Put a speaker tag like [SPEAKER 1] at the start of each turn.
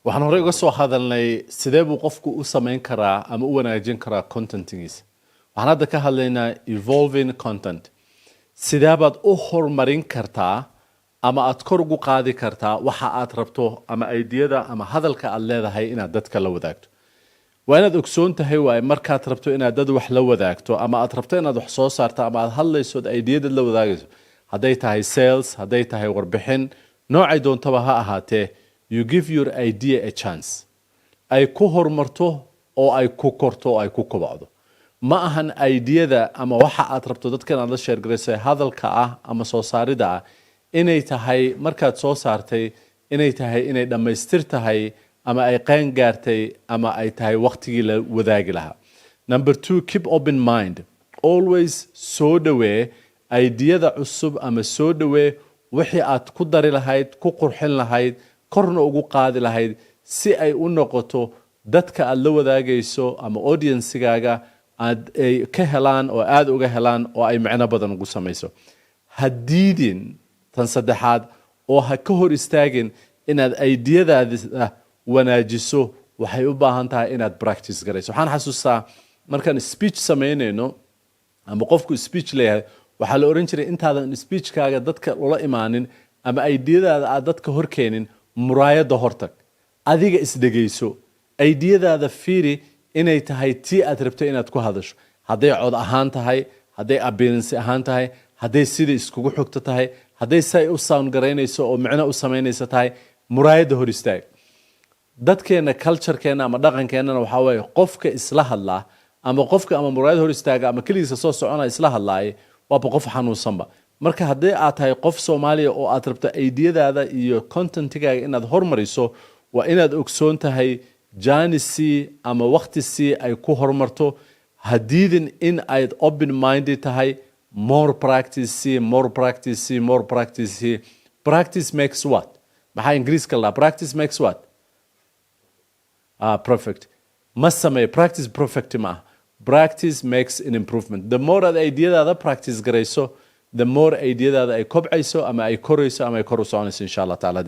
[SPEAKER 1] waxaan hore uga soo hadalnay sidee buu qofku u sameyn karaa ama u wanaajin karaa contentigiisa. waxaan hadda ka hadlaynaa evolving content. sidee baad u horumarin kartaa ama aad kor ugu qaadi kartaa waxa aad rabto ama ideyada ama hadalka aad leedahay inaad dadka la wadaagto. waa inaad ogsoon tahay waay markaad rabto inaad dad wax la wadaagto ama aad rabto inaad wax soo saarto ama aad hadlayso ideyada la wadaagayso, hadday tahay sales, hadday tahay warbixin, noocay doontaba ha ahaatee, you give your idea a chance ay ku horumarto oo ay ku korto oo ay ku kobocdo. ma ahan ideyada ama waxa aad rabto dadka inaad la share garayso hadalka ah ama soo saarida ah inay tahay markaad soo saartay inay tahay inay dhamaystir tahay ama ay qaan gaartay ama ay tahay waqtigii la wadaagi lahaa. Number 2, keep open mind. Always soo dhawee ideyada cusub ama soo dhawee wixii aad ku dari lahayd, ku qurxin lahayd, korna ugu qaadi lahayd si ay u noqoto dadka aad la wadaagayso ama audience-gaaga aad ay ka helaan oo aad uga helaan oo ay macno badan ugu samayso. Hadiidin tan saddexaad oo ha ka hor istaagin inaad ideyadaada wanaajiso, waxay u baahan tahay inaad practice garayso. waxaan xasuustaa markaan speech sameynayno ama qofku speech leeyahay waxaa la oran jiray intaadan speechkaaga dadka ula imaanin ama ideyadaada aad dadka hor keenin, muraayada hortag, adiga isdhegayso, ideyadaada fiiri inay tahay tii aad rabto inaad ku hadasho. hadday cod ahaan tahay, hadday appearance ahaan tahay, hadday sida iskugu xogto tahay, hadday say u sound garaynayso oo macno u samaynayso tahay, muraayada hor istaag. dadkeena culture-keena ama dhaqankeennana waxaa weeye qofka isla hadlaa ama qofka ama muraayada hor istaaga ama keligiisa soo socona isla hadlaaya waaba qof xanuunsanba. marka haddii aad tahay qof Soomaaliya oo aad rabto ideyadaada iyo contentigaaga inaad hormariso, waa inaad ogsoon tahay janisi ama waqtisi ay ku horumarto. hadiidin in ayd open minded tahay, more practice. Practice makes what? maxaa ingiriiska la practice makes what? Perfect. ma samee practice perfect ma. Practice makes an improvement. The more aad ideyadaada practice garayso, the more ideyadaada ay kobcayso ama ay korayso ama ay kor u soconayso insha Allah taala.